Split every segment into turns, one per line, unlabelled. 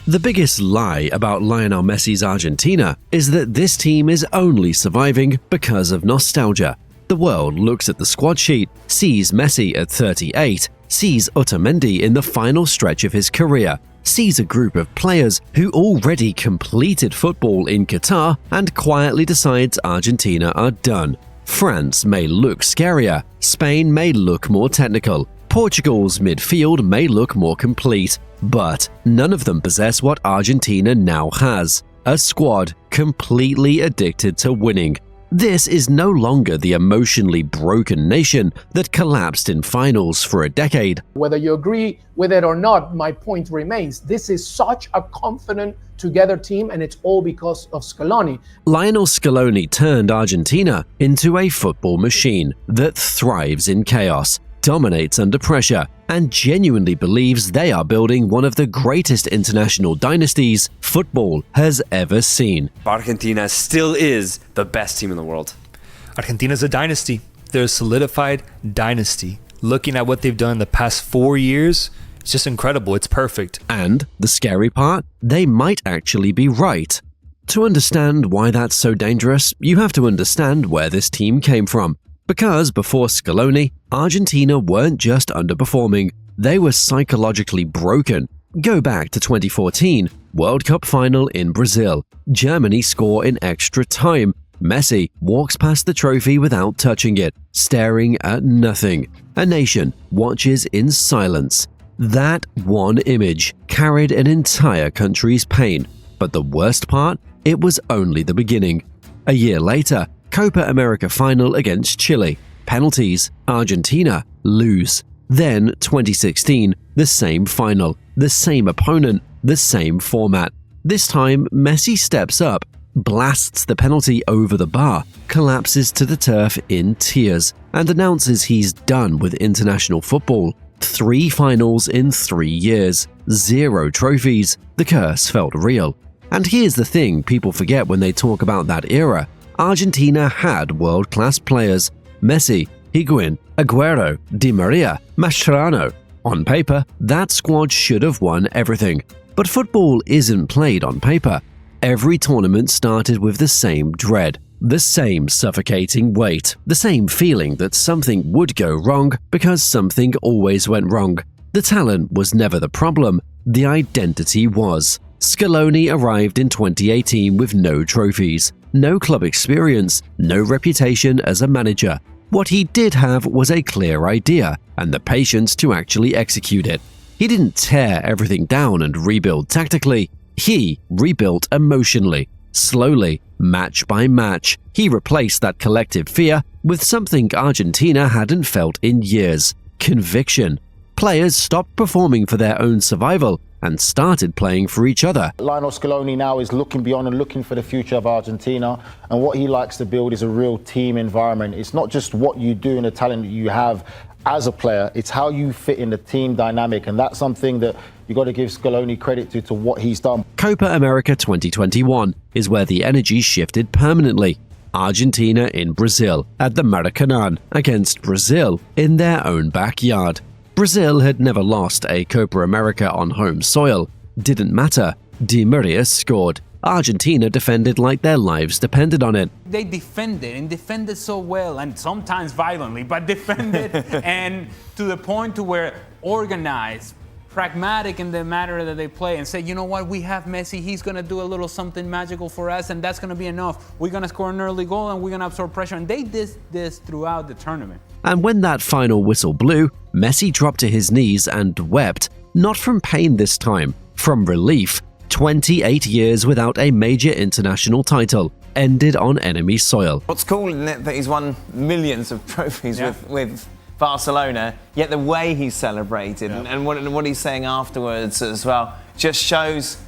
The biggest lie about Lionel Messi's Argentina is that this team is only surviving because of nostalgia. The world looks at the squad sheet, sees Messi at 38, sees Otamendi in the final stretch of his career, sees a group of players who already completed football in Qatar and quietly decides Argentina are done. France may look scarier, Spain may look more technical, Portugal's midfield may look more complete, but none of them possess what Argentina now has: a squad completely addicted to winning. This is no longer the emotionally broken nation that collapsed in finals for a decade.
Whether you agree with it or not, my point remains. This is such a confident, together team, and it's all because of Scaloni.
Lionel Scaloni turned Argentina into a football machine that thrives in chaos, dominates under pressure, and genuinely believes they are building one of the greatest international dynasties football has ever seen.
Argentina still is the best team in the world.
Argentina's a dynasty. They're a solidified dynasty. Looking at what they've done in the past 4 years, it's just incredible. It's perfect.
And the scary part? They might actually be right. To understand why that's so dangerous, you have to understand where this team came from. Because before Scaloni, Argentina weren't just underperforming, they were psychologically broken. Go back to 2014, World Cup final in Brazil. Germany score in extra time. Messi walks past the trophy without touching it, staring at nothing. A nation watches in silence. That one image carried an entire country's pain. But the worst part? It was only the beginning. A year later, Copa America final against Chile. Penalties. Argentina lose. Then 2016, the same final, the same opponent, the same format. This time, Messi steps up, blasts the penalty over the bar, collapses to the turf in tears, and announces he's done with international football. 3 finals in 3 years, 0 trophies. The curse felt real. And here's the thing people forget when they talk about that era. Argentina had world-class players: Messi, Higuain, Aguero, Di Maria, Mascherano. On paper, that squad should have won everything. But football isn't played on paper. Every tournament started with the same dread, the same suffocating weight, the same feeling that something would go wrong because something always went wrong. The talent was never the problem, the identity was. Scaloni arrived in 2018 with no trophies, no club experience, no reputation as a manager. What he did have was a clear idea and the patience to actually execute it. He didn't tear everything down and rebuild tactically. He rebuilt emotionally. Slowly, match by match, he replaced that collective fear with something Argentina hadn't felt in years: conviction. Players stopped performing for their own survival and started playing for each other.
Lionel Scaloni now is looking beyond and looking for the future of Argentina, and what he likes to build is a real team environment. It's not just what you do and the talent that you have as a player, it's how you fit in the team dynamic, and that's something that you got to give Scaloni credit to what he's done.
Copa America 2021 is where the energy shifted permanently. Argentina in Brazil at the Maracanã against Brazil in their own backyard. Brazil had never lost a Copa America on home soil. Didn't matter. Di Maria scored. Argentina defended like their lives depended on it.
They defended so well, and sometimes violently, but defended and to the point to where organized, pragmatic in the manner that they play, and say, you know what, we have Messi, he's going to do a little something magical for us, and that's going to be enough. We're going to score an early goal, and we're going to absorb pressure. And they did this throughout the tournament.
And when that final whistle blew, Messi dropped to his knees and wept, not from pain this time, from relief. 28 years without a major international title, ended on enemy soil.
What's cool isn't it that he's won millions of trophies with Barcelona, yet the way he's celebrated and what he's saying afterwards as well just shows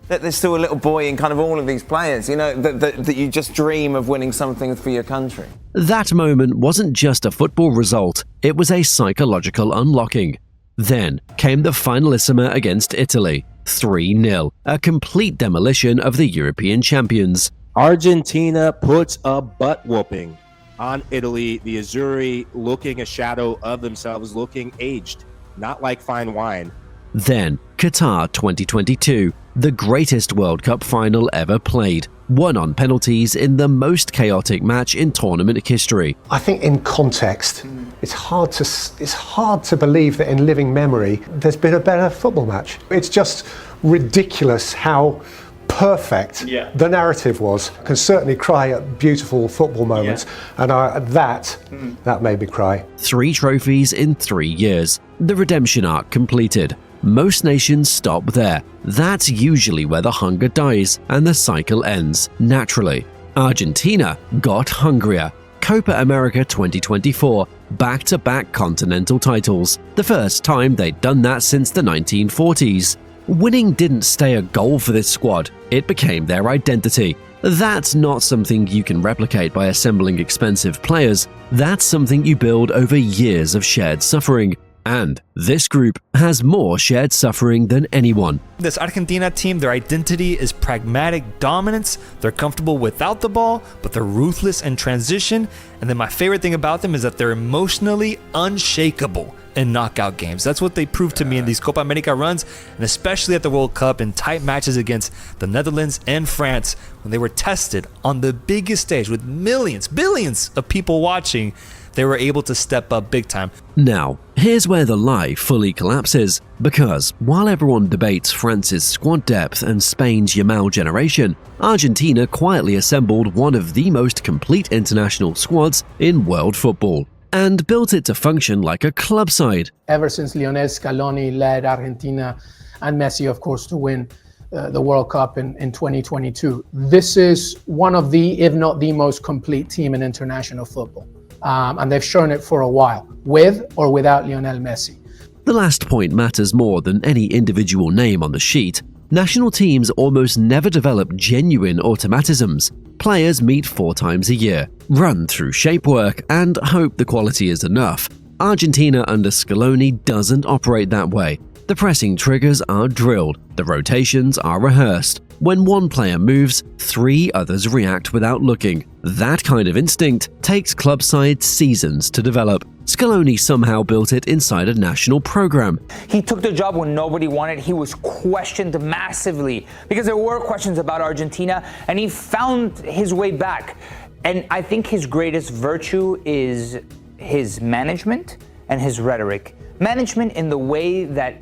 that there's still a little boy in kind of all of these players, you know, that you just dream of winning something for your country.
That moment wasn't just a football result, it was a psychological unlocking. Then came the finalissima against Italy, 3-0, a complete demolition of the European champions.
Argentina puts a butt-whooping on Italy, the Azzurri looking a shadow of themselves, looking aged, not like fine wine.
Then, Qatar 2022, the greatest World Cup final ever played, won on penalties in the most chaotic match in tournament history.
I think in context, it's hard to believe that in living memory there's been a better football match. It's just ridiculous how perfect the narrative was. I can certainly cry at beautiful football moments, and that made me cry.
3 trophies in 3 years. The redemption arc completed. Most nations stop there. That's usually where the hunger dies and the cycle ends, naturally. Argentina got hungrier. Copa America 2024, back-to-back continental titles. The first time they'd done that since the 1940s. Winning didn't stay a goal for this squad, it became their identity. That's not something you can replicate by assembling expensive players. That's something you build over years of shared suffering. And this group has more shared suffering than anyone.
This Argentina team, their identity is pragmatic dominance. They're comfortable without the ball, but they're ruthless in transition. And then my favorite thing about them is that they're emotionally unshakable in knockout games. That's what they proved to me in these Copa America runs, and especially at the World Cup in tight matches against the Netherlands and France when they were tested on the biggest stage with millions, billions of people watching. They were able to step up big time.
Now, here's where the lie fully collapses, because while everyone debates France's squad depth and Spain's Yamal generation, Argentina quietly assembled one of the most complete international squads in world football, and built it to function like a club side.
Ever since Lionel Scaloni led Argentina and Messi, of course, to win the World Cup in 2022, this is one of the, if not the most complete team in international football. And they've shown it for a while, with or without Lionel Messi.
The last point matters more than any individual name on the sheet. National teams almost never develop genuine automatisms. Players meet 4 times a year, run through shape work, and hope the quality is enough. Argentina under Scaloni doesn't operate that way. The pressing triggers are drilled, the rotations are rehearsed. When one player moves, 3 others react without looking. That kind of instinct takes club sides seasons to develop. Scaloni somehow built it inside a national program.
He took the job when nobody wanted. He was questioned massively because there were questions about Argentina, and he found his way back. And I think his greatest virtue is his management and his rhetoric. Management in the way that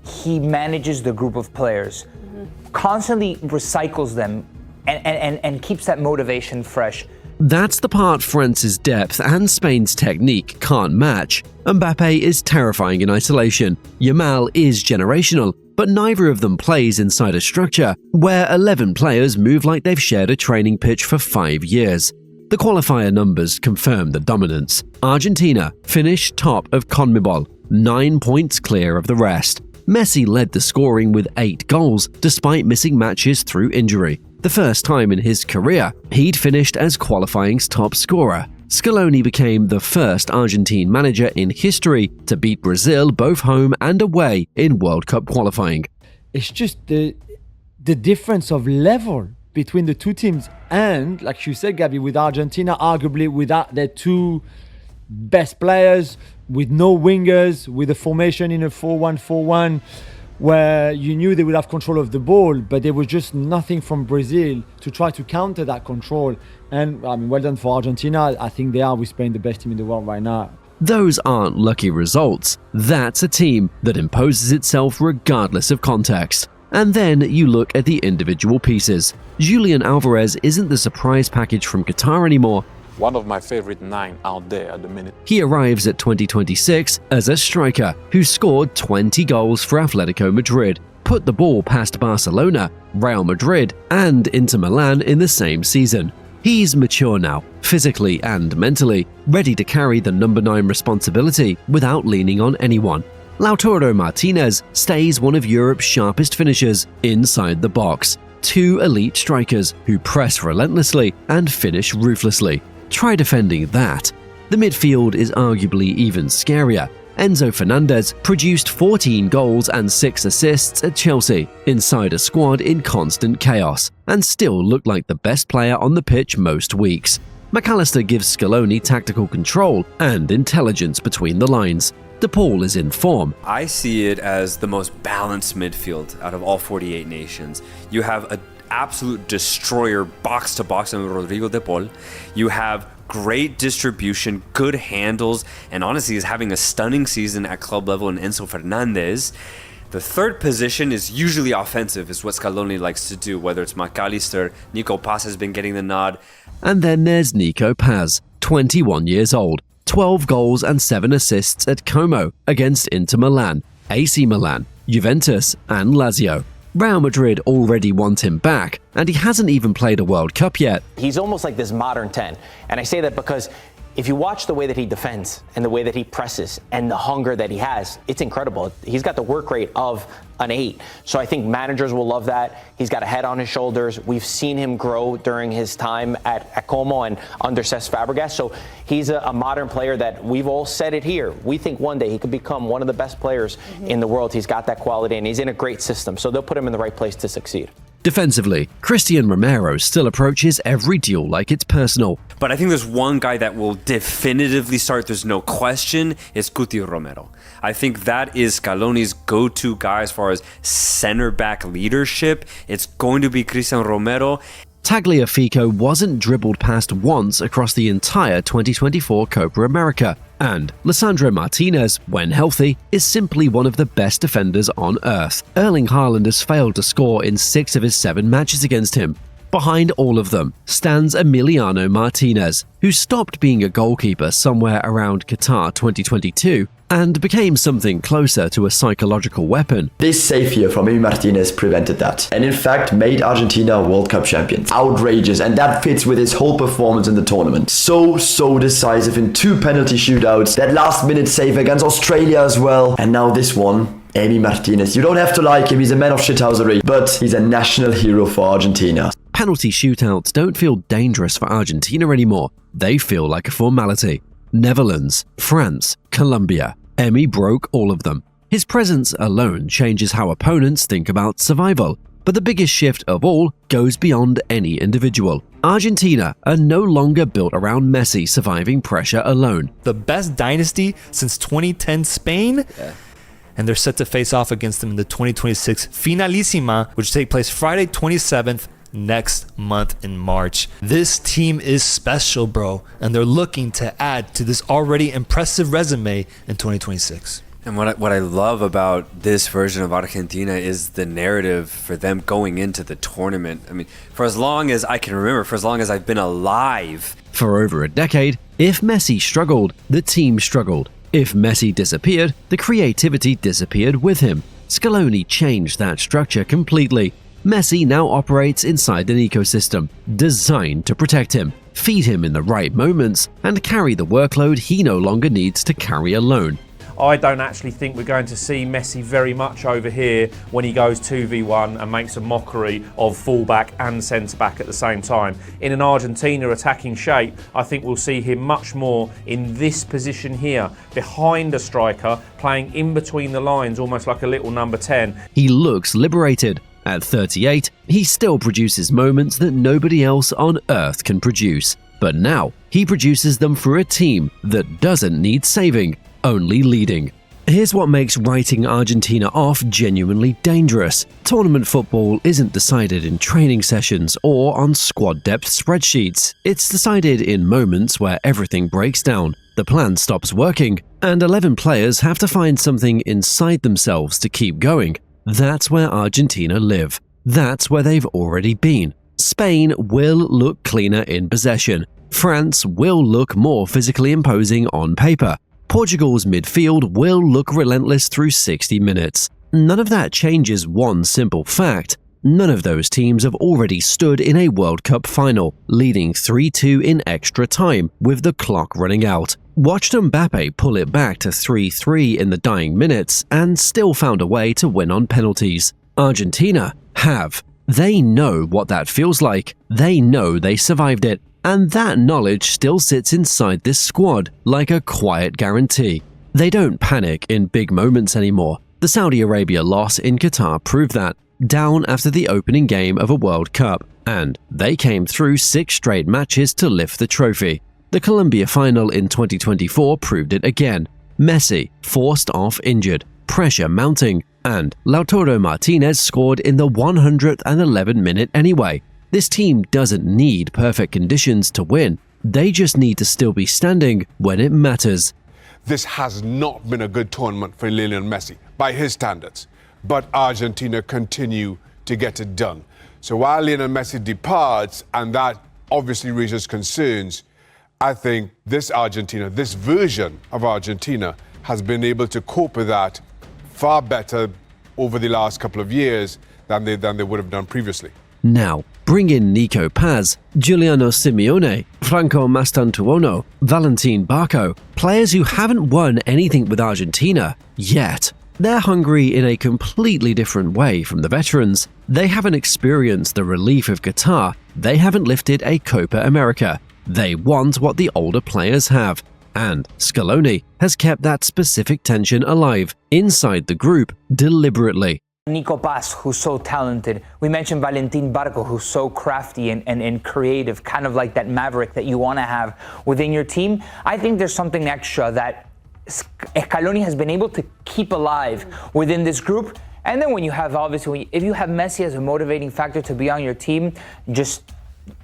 he manages the group of players, constantly recycles them and keeps that motivation fresh.
That's the part France's depth and Spain's technique can't match. Mbappe is terrifying in isolation. Yamal is generational, but neither of them plays inside a structure where 11 players move like they've shared a training pitch for 5 years. The qualifier numbers confirm the dominance. Argentina finished top of CONMEBOL, 9 points clear of the rest. Messi led the scoring with 8 goals despite missing matches through injury. The first time in his career, he'd finished as qualifying's top scorer. Scaloni became the first Argentine manager in history to beat Brazil both home and away in World Cup qualifying.
It's just the difference of level between the two teams, and like you said, Gabby, with Argentina arguably without their 2 best players, with no wingers, with a formation in a 4-1-4-1 where you knew they would have control of the ball, but there was just nothing from Brazil to try to counter that control. And I mean, well done for Argentina. I think they are with Spain the best team in the world right now.
Those aren't lucky results. That's a team that imposes itself regardless of context. And then you look at the individual pieces. Julian Alvarez isn't the surprise package from Qatar anymore.
One of my favorite 9 out there at the minute.
He arrives at 2026 as a striker who scored 20 goals for Atletico Madrid, put the ball past Barcelona, Real Madrid, and Inter Milan in the same season. He's mature now, physically and mentally, ready to carry the number 9 responsibility without leaning on anyone. Lautaro Martinez stays one of Europe's sharpest finishers inside the box. 2 elite strikers who press relentlessly and finish ruthlessly. Try defending that. The midfield is arguably even scarier. Enzo Fernandez produced 14 goals and 6 assists at Chelsea, inside a squad in constant chaos, and still looked like the best player on the pitch most weeks. McAllister gives Scaloni tactical control and intelligence between the lines. De Paul is in form.
I see it as the most balanced midfield out of all 48 nations. You have an absolute destroyer box to box in Rodrigo De Paul. You have great distribution, good handles, and honestly is having a stunning season at club level in Enzo Fernandez. The third position is usually offensive, is what Scaloni likes to do, whether it's McAllister, Nico Paz has been getting the nod.
And then there's Nico Paz, 21 years old, 12 goals and 7 assists at Como against Inter Milan, AC Milan, Juventus and Lazio. Real Madrid already want him back, and he hasn't even played a World Cup yet.
He's almost like this modern 10, and I say that because if you watch the way that he defends and the way that he presses and the hunger that he has, it's incredible. He's got the work rate of an 8. So I think managers will love that. He's got a head on his shoulders. We've seen him grow during his time at Como and under Cesc Fabregas. So he's a modern player that we've all said it here. We think one day he could become one of the best players in the world. He's got that quality and he's in a great system. So they'll put him in the right place to succeed.
Defensively, Christian Romero still approaches every duel like it's personal.
But I think there's one guy that will definitively start, there's no question, is Cuti Romero. I think that is Scaloni's go-to guy as far as center-back leadership. It's going to be Christian Romero.
Tagliafico wasn't dribbled past once across the entire 2024 Copa America, and Lisandro Martinez, when healthy, is simply one of the best defenders on earth. Erling Haaland has failed to score in 6 of his 7 matches against him. Behind all of them stands Emiliano Martinez, who stopped being a goalkeeper somewhere around Qatar 2022 and became something closer to a psychological weapon.
This save here from Emi Martinez prevented that, and in fact made Argentina World Cup champions. Outrageous, and that fits with his whole performance in the tournament. So decisive in 2 penalty shootouts, that last minute save against Australia as well, and now this one. Emi Martinez. You don't have to like him, he's a man of shithousery, but he's a national hero for Argentina.
Penalty shootouts don't feel dangerous for Argentina anymore. They feel like a formality. Netherlands, France, Colombia. Emi broke all of them. His presence alone changes how opponents think about survival. But the biggest shift of all goes beyond any individual. Argentina are no longer built around Messi surviving pressure alone.
The best dynasty since 2010 Spain? Yeah. And they're set to face off against them in the 2026 Finalissima, which take place Friday 27th next month in March. This team is special, bro, and they're looking to add to this already impressive resume in 2026.
And what I love about this version of Argentina is the narrative for them going into the tournament. I mean, for as long as I can remember, for as long as I've been alive.
For over a decade, if Messi struggled, the team struggled. If Messi disappeared, the creativity disappeared with him. Scaloni changed that structure completely. Messi now operates inside an ecosystem designed to protect him, feed him in the right moments, and carry the workload he no longer needs to carry alone.
I don't actually think we're going to see Messi very much over here when he goes 2v1 and makes a mockery of fullback and centre-back at the same time. In an Argentina attacking shape, I think we'll see him much more in this position here, behind a striker, playing in between the lines, almost like a little number 10.
He looks liberated. At 38, he still produces moments that nobody else on earth can produce. But now, he produces them for a team that doesn't need saving, only leading. Here's what makes writing Argentina off genuinely dangerous. Tournament football isn't decided in training sessions or on squad depth spreadsheets. It's decided in moments where everything breaks down, the plan stops working, and 11 players have to find something inside themselves to keep going. That's where Argentina live. That's where they've already been. Spain will look cleaner in possession. France will look more physically imposing on paper. Portugal's midfield will look relentless through 60 minutes. None of that changes one simple fact. None of those teams have already stood in a World Cup final, leading 3-2 in extra time with the clock running out. Watched Mbappe pull it back to 3-3 in the dying minutes and still found a way to win on penalties. Argentina have. They know what that feels like. They know they survived it. And that knowledge still sits inside this squad like a quiet guarantee. They don't panic in big moments anymore. The Saudi Arabia loss in Qatar proved that, down after the opening game of a World Cup, and they came through 6 straight matches to lift the trophy. The Colombia final in 2024 proved it again. Messi forced off injured, pressure mounting, and Lautaro Martinez scored in the 111th minute anyway. This team doesn't need perfect conditions to win. They just need to still be standing when it matters.
This has not been a good tournament for Lionel Messi, by his standards. But Argentina continue to get it done. So while Lionel Messi departs, and that obviously raises concerns, I think this Argentina, this version of Argentina, has been able to cope with that far better over the last couple of years than they would have done previously.
Now, bring in Nico Paz, Giuliano Simeone, Franco Mastantuono, Valentin Barco, players who haven't won anything with Argentina yet. They're hungry in a completely different way from the veterans. They haven't experienced the relief of Qatar. They haven't lifted a Copa America. They want what the older players have. And Scaloni has kept that specific tension alive inside the group deliberately.
Nico Paz, who's so talented. We mentioned Valentin Barco, who's so crafty and creative, kind of like that maverick that you want to have within your team. I think there's something extra that Scaloni has been able to keep alive within this group. And then when you have, obviously, if you have Messi as a motivating factor to be on your team,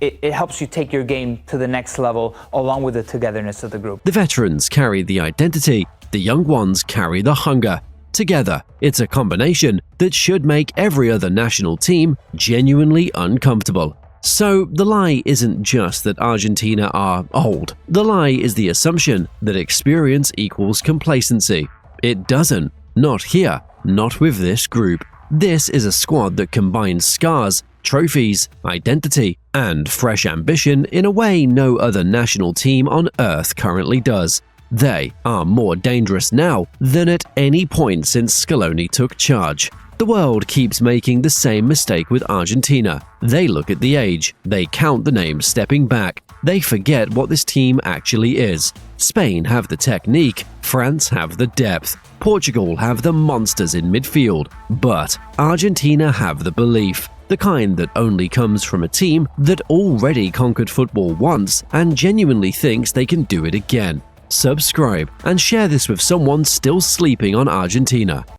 it helps you take your game to the next level along with the togetherness of the group.
The veterans carry the identity, the young ones carry the hunger. Together, it's a combination that should make every other national team genuinely uncomfortable. So the lie isn't just that Argentina are old. The lie is the assumption that experience equals complacency. It doesn't. Not here. Not with this group. This is a squad that combines scars, trophies, identity, and fresh ambition in a way no other national team on earth currently does. They are more dangerous now than at any point since Scaloni took charge. The world keeps making the same mistake with Argentina. They look at the age, they count the names stepping back, they forget what this team actually is. Spain have the technique, France have the depth, Portugal have the monsters in midfield, but Argentina have the belief. The kind that only comes from a team that already conquered football once and genuinely thinks they can do it again. Subscribe and share this with someone still sleeping on Argentina.